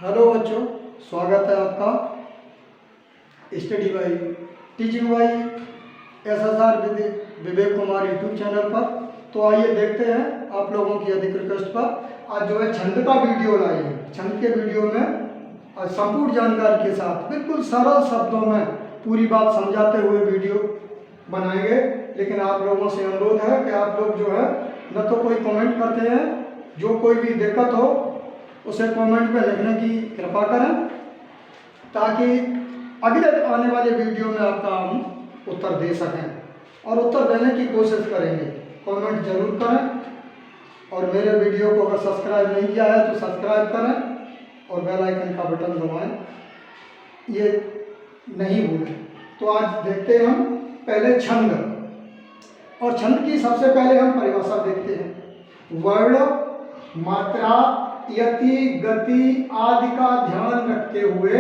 Hello बच्चों, स्वागत है आपका study by teaching by SSR Vivek Kumar YouTube channel पर। तो आइए देखते हैं आप लोगों की अधिक रिक्वेस्ट पर आज जो है छंद का वीडियो लाए हैं। छंद के वीडियो में आज संपूर्ण जानकारी के साथ बिल्कुल सरल शब्दों में पूरी बात समझाते हुए वीडियो बनाएंगे। लेकिन आप लोगों से अनुरोध है कि आप लोग जो है न तो कोई कमेंट करते हैं, जो कोई भी दिक्कत हो उसे कमेंट में लिखने की कृपा करें, ताकि अगले आने वाले वीडियो में आपका हम उत्तर दे सकें और उत्तर देने की कोशिश करेंगे। कमेंट जरूर करें और मेरे वीडियो को अगर सब्सक्राइब नहीं किया है तो सब्सक्राइब करें और बेल आइकन का बटन दबाएं, ये नहीं भूलें। तो आज देखते हैं हम पहले छंद, और छंद की सबसे पहले हम परिभाषा देखते हैं। वर्ण, मात्रा, यति, गति आदि का ध्यान रखते हुए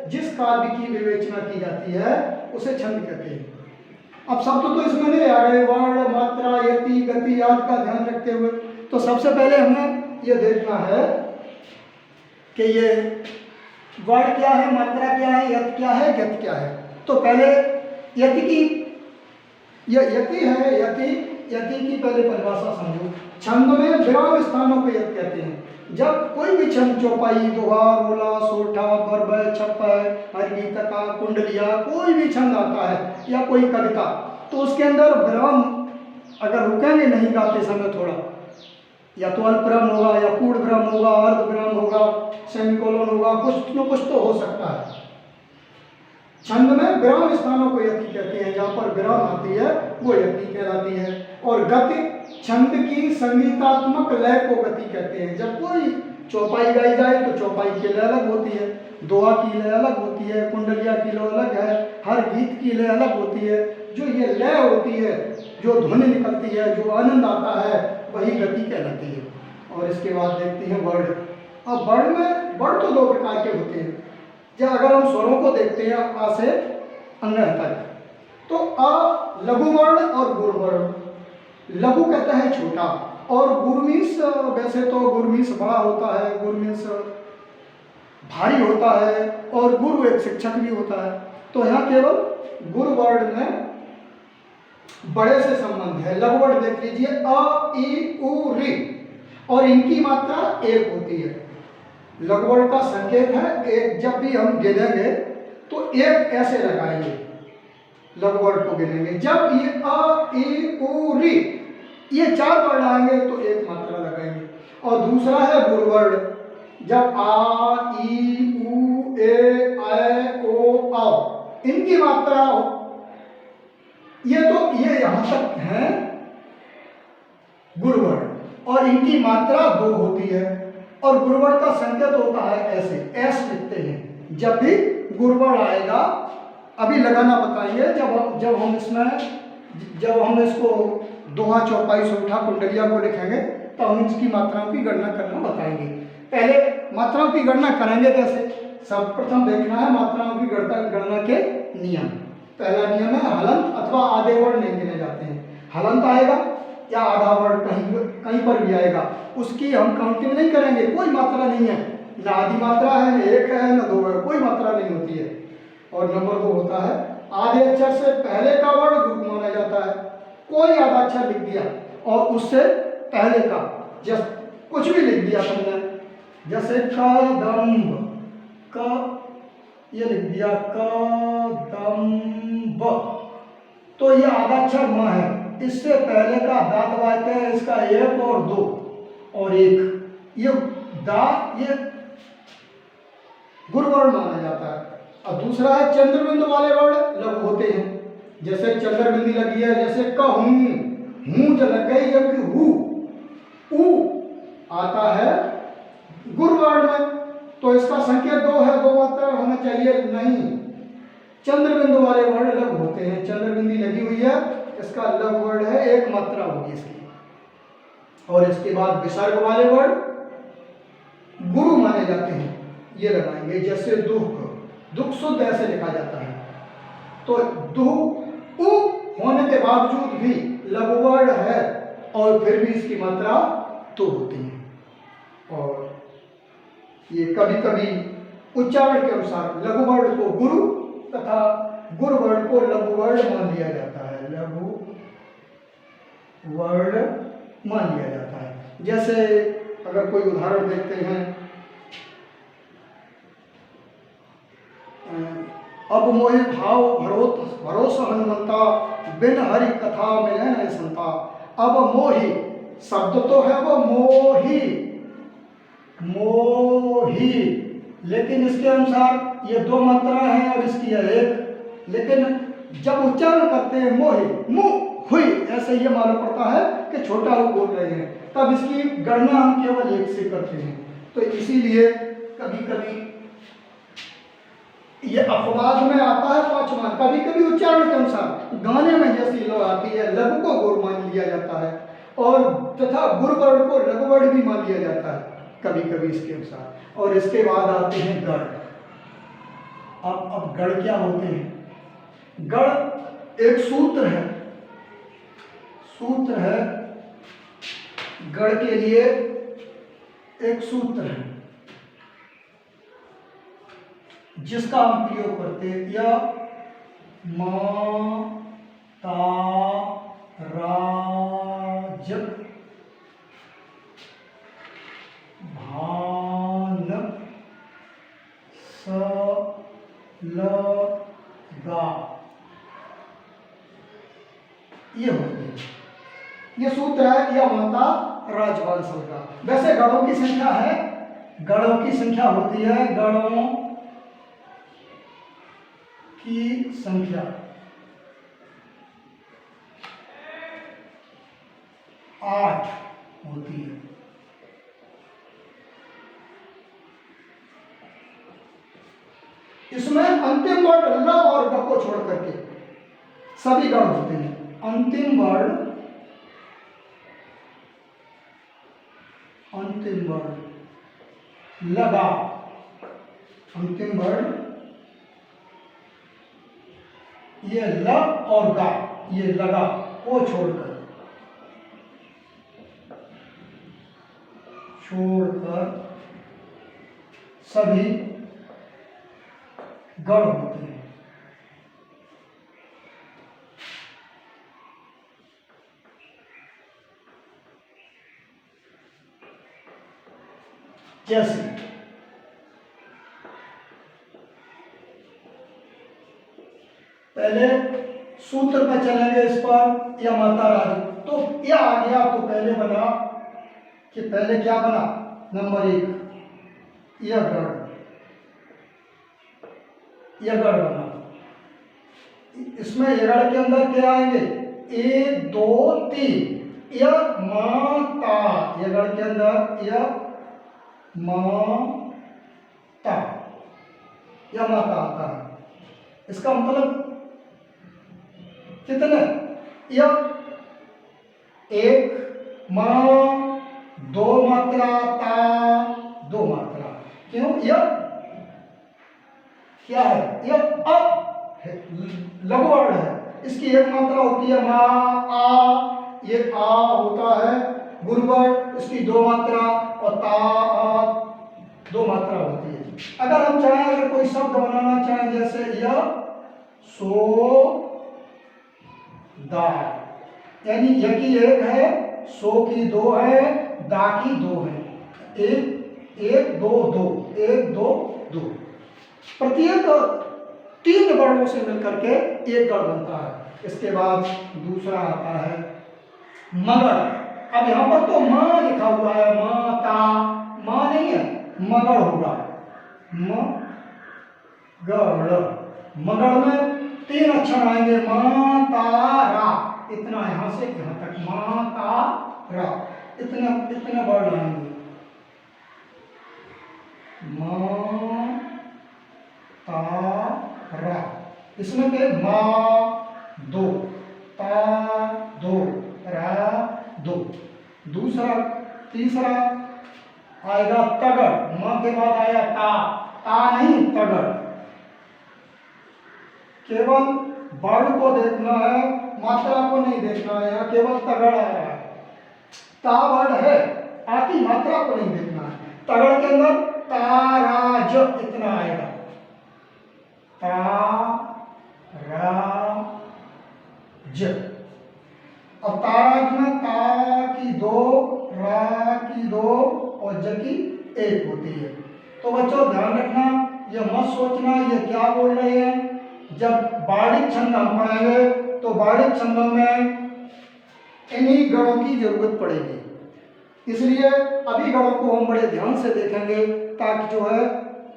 जिस काव्य की विवेचना की जाती है उसे छंद कहते हैं। अब शब्द तो इसमें नहीं आ गए, वर्ण, मात्रा, यति, गति आदि का ध्यान रखते हुए। तो सबसे पहले हमें यह देखना है कि ये वर्ण क्या है, मात्रा क्या है, यति क्या है, गति क्या है। तो पहले यति की, यह यति है, यति की पहले परिभाषा समझो। छंद में विराम स्थानों को यति कहते हैं। जब कोई भी छंद, चौपाई, दोहा, रोला, सोठा, बरबय, छप्पय, हरगीतका, कुंडलिया, कोई भी छंद आता है या कोई कविता, तो उसके अंदर विराम अगर रुकेंगे नहीं गाते समय थोड़ा, या तो अल्पविराम होगा या पूर्ण विराम होगा, अर्ध विराम होगा, सेमीकोलन होगा, कुछ न कुछ तो हो सकता है। छंद में विराम स्थानों को यति कहते हैं। जहाँ पर विराम आती है वो यति कहलाती है। और गति, छंद की संगीतात्मक लय को गति कहते हैं। जब कोई चौपाई गाई जाए तो चौपाई की लय अलग होती है, दोहा की लय अलग होती है, कुंडलिया की लय अलग है, हर गीत की लय अलग होती है। जो ये लय होती है, जो ध्वनि निकलती है, जो आनंद आता है, वही गति कहलाती है। और इसके बाद देखते हैं वर्ण। अब वर्ण में, वर्ण तो दो प्रकार के होते हैं। या अगर हम स्वरों को देखते हैं आ से अंग तक, तो आ लघु वर्ण और गुरु वर्ण। लघु कहता है छोटा, और गुरमीस, वैसे तो गुरमीस बड़ा होता है, गुरमीस भारी होता है, और गुरु एक शिक्षक भी होता है। तो यहाँ केवल गुरु वर्ण में बड़े से संबंध है। लघु वर्ण देख लीजिए, अ, ई, उ, री, और इनकी मात्रा एक होती है। लघु वर्ण का संकेत है एक। जब भी हम गिनेंगे तो एक ऐसे लगाएंगे, लघु वर्ण को गिनेंगे। जब ये अ, ई, उ, री, ये चार वर्ण आएंगे तो एक मात्रा लगाएंगे। और दूसरा है गुरु वर्ण। जब आ, ई, उ, ए, ऐ, ओ, औ, इनकी मात्रा हो, ये यहां तक है गुरु वर्ण, और इनकी मात्रा दो होती है। और गुरुवर्ण का संकेत होता है ऐसे, ऐस लिखते हैं जब भी गुरुवर्ण आएगा। अभी लगाना बताइए, जब हम इसमें, जब हम इसको दोहा, चौपाई, सोठा, कुंडलिया को लिखेंगे तो हम इसकी मात्राओं की गणना करना बताएंगे। पहले मात्राओं की गणना करेंगे कैसे, सर्वप्रथम देखना है मात्राओं की गणना के नियम। पहला नियम है हलंत अथवा आधे वर्ण नहीं गिने जाते हैं। हलंत आएगा या आधा वर्ण कहीं पर भी आएगा, उसकी हम काउंटिंग नहीं करेंगे। कोई मात्रा नहीं है, ना आधी मात्रा है, ना एक है, ना दो है, कोई मात्रा नहीं होती है। और नंबर दो होता है आधे अक्षर से पहले का वर्ण गुरु माना जाता है। कोई आधा अक्षर लिख दिया और उससे पहले का, जैसे कुछ भी लिख दिया तुमने, जैसे कदम्ब, क ये लिख दिया कदम्ब, तो ये आधा अक्षर म है। इससे पहले का दांत वायते हैं, इसका एक और दो और एक, ये ये गुरु वर्ण माना जाता है। अब दूसरा है चंद्र बिंदु वाले वर्ण लघु होते हैं। जैसे चंद्र बिंदी लगी है, जैसे कहूं, हूं जो लग गई, जबकि हु, उ आता है गुरु वर्ण में, तो इसका संकेत दो है, दो मात्रा होना चाहिए नहीं। चंद्र बिंदु वाले वर्ण लघु होते हैं। चंद्र बिंदी लगी हुई है, इसका लघु वर्ण है, एक मात्रा होगी इसकी। और इसके बाद विसर्ग वाले वर्ण गुरु माने जाते हैं, ये लगाएंगे। जैसे दुख, दुख शुद्ध ऐसे लिखा जाता है, तो दु उ होने के बावजूद भी लघु वर्ण है और फिर भी इसकी मात्रा तो होती है। और ये कभी कभी उच्चारण के अनुसार लघु वर्ण को गुरु तथा गुरु वर्ण को लघु वर्ण मान लिया जाता है, लघु वर्ण मान लिया जाता है। जैसे अगर कोई उदाहरण देखते हैं, अब मोहि भाव भरोसा हनुमंता, बिन हरि कथा मिले न संता। अब मोहि शब्द तो है वो मोहि, मोहि, लेकिन इसके अनुसार ये दो मात्रा है और इसकी है एक, लेकिन जब उच्चारण करते हैं मोहि मुँह हुई, ऐसे ये मालूम पड़ता है कि छोटा हो बोल रहे हैं, तब इसकी गणना हम केवल एक से करते हैं। तो इसीलिए कभी कभी ये अपवाद में आता है पांचवा, कभी कभी उच्चारण के अनुसार गाने में जैसी लो आती है लघु को गुरु मान लिया जाता है और तथा गुरु वर्ण को लघु वर्ण भी मान लिया जाता है कभी कभी इसके अनुसार। और इसके बाद आते हैं गढ़। अब गढ़ क्या होते हैं? गढ़ एक सूत्र है, सूत्र है, गढ़ के लिए एक सूत्र है जिसका हम प्रयोग करते हैं, या मा ता राज भान स ल गा, ये होते हैं, ये सूत्र है, या माता राजभान सल का। वैसे गणों की संख्या है, गणों की संख्या होती है, गणों की संख्या 8 होती है। इसमें अंतिम वर्ण ल और ग को छोड़ करके सभी गण होते हैं। अंतिम वर्ण लगा, अंतिम वर्ण ये ल और गा, ये लगा को छोड़कर सभी गण होते हैं। जैसे पहले सूत्र में चलेंगे इस पर, या माता राज, तो यह आ गया, तो पहले बना कि पहले क्या बना, नंबर 1 यह गढ़ बना। इसमें ये गढ़ के अंदर क्या आएंगे, 1 2 3, यह माता, यह गढ़ के अंदर यह माता, यह माता आता है। इसका मतलब कितने, यह 1 मां 2 मात्रा ता 2 मात्रा, क्यों, यह क्या है, यह लघु वर्ण है, इसकी एक मात्रा होती है मा आ, ये आ होता है गुरु वर्ण, इसकी 2 मात्रा, और ता आ 2 मात्रा होती है। अगर हम चाहें, अगर कोई शब्द बनाना चाहें, जैसे यह सो दा, यानी य की 1 है, सो की 2 है, दा की 2 है, 1 2 2 1 2 2, प्रत्येक 3 वर्णों से मिलकर के एक गढ़ बनता है। इसके बाद दूसरा आता है मगड़। अब यहां पर तो मां लिखा हुआ है, माता, मां नहीं है, मगड़ होगा, मगड़ में 3 अक्षर आएंगे, मा ता रा, इतना यहां से यहां तक, मा ता रा, इतने वर्ण आएंगे, मा ता रा। इसमें के मा 2 ता 2 रा 2। दूसरा तीसरा आएगा तगड़, मां के बाद आया ता नहीं तगड़। केवल वर्ण को देखना है, मात्रा को नहीं देखना है, यहाँ केवल तगड़ आ रहा है, ता वर्ण है, आ की मात्रा को नहीं देखना है। तगड़ के अंदर ताराज इतना आएगा, ताराज। अब ताराज में ता की दो, रा की दो और ज की एक होती है। तो बच्चों ध्यान रखना, ये मत सोचना ये क्या बोल रहे हैं। जब बाणिक छंद हम पढ़ेंगे तो बाणिक छंदों में इन्हीं गणों की जरूरत पड़ेगी, इसलिए अभी गणों को हम बड़े ध्यान से देखेंगे ताकि जो है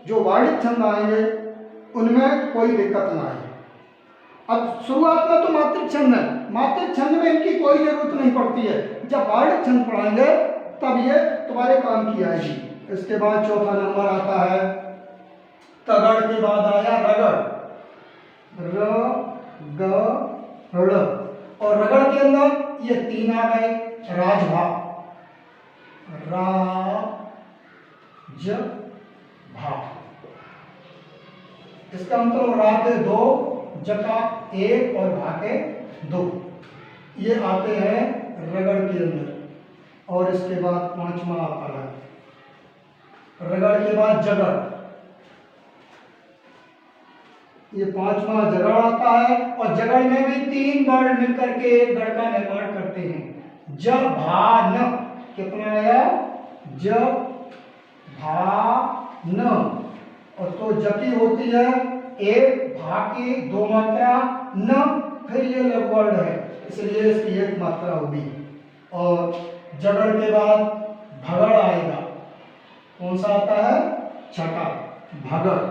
जो बाणिक छंद आएंगे उनमें कोई दिक्कत ना आए। अब शुरुआत में तो मात्रिक छंद है, मात्रिक छंद में इनकी कोई जरूरत नहीं पड़ती है, जब बाणिक छंद पढ़ाएंगे तब ये तुम्हारे काम की आएगी। इसके बाद चौथा नंबर आता है तगड़ के बाद आया रगड़, र ग ड़, और रगड़ के अंदर ये तीन आ गए, राजभा, राज भा। इसका मतलब रा के दो, ज का एक और भा के दो, ये आते हैं रगड़ के अंदर। और इसके बाद पांचवा आता है रगड़ के बाद जगड़, ये पांचवा जगड़ आता है। और जगड़ में भी तीन वर्ण मिलकर के एक गढ़ का निर्माण करते हैं। ज भा न कितना आया, ज भा न, और तो ज की होती है एक, भा की दो मात्रा, न फिर ये लघु वर्ण है इसलिए इसकी एक मात्रा होगी। और जगड़ के बाद भगड़ आएगा, कौन सा आता है, छठा, भगड़,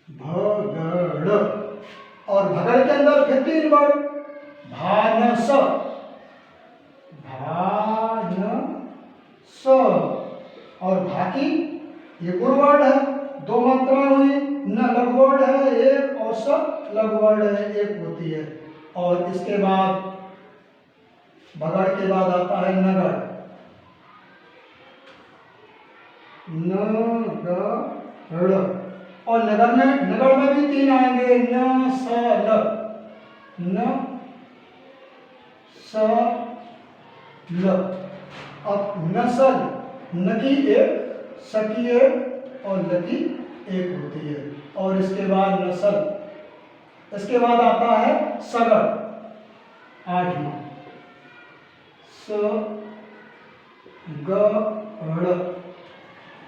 भगड़। और भगड़ के अंदर फिर तीन वर्ण, भानस, भानस, और भाकी ये गुरुवर्ण है, दो मात्राएं हुई, न लघु वर्ण है एक और स लघु वर्ण है एक होती है। और इसके बाद भगड़ के बाद आता है नगड़, नगड़, और नगर में भी तीन आएंगे, न स ल, न स ल। अब नसल, न की एक, स की एक और ल की एक होती है। और इसके बाद नसल, इसके बाद आता है सगड़, आठवां, स ग ड़,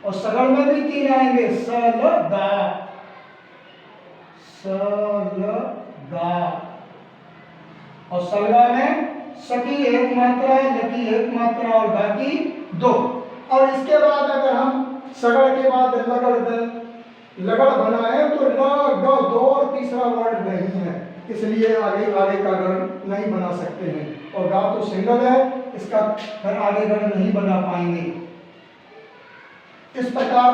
और सगड़ में भी तीन आएंगे, स ल गा, स ल गा। और सलगा में स की एक मात्रा, ल की एक मात्रा और गा की दो। और इसके बाद अगर हम सगड़ के बाद लगड़ बनाए तो ल ग दो और तीसरा वर्ण नहीं है, इसलिए आगे का गण नहीं बना सकते हैं। और गा तो सिंगल है, इसका फिर आगे गण नहीं बना पाएंगे। इस प्रकार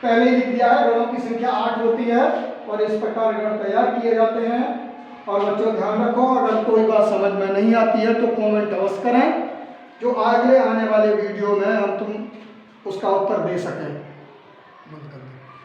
पहले लिख दिया है, गणों की संख्या 8 होती है और इस प्रकार गण तैयार किए जाते हैं। और बच्चों ध्यान रखो, अगर कोई बात समझ में नहीं आती है तो कमेंट अवश्य करें, जो आगे आने वाले वीडियो में हम तुम उसका उत्तर दे सकें।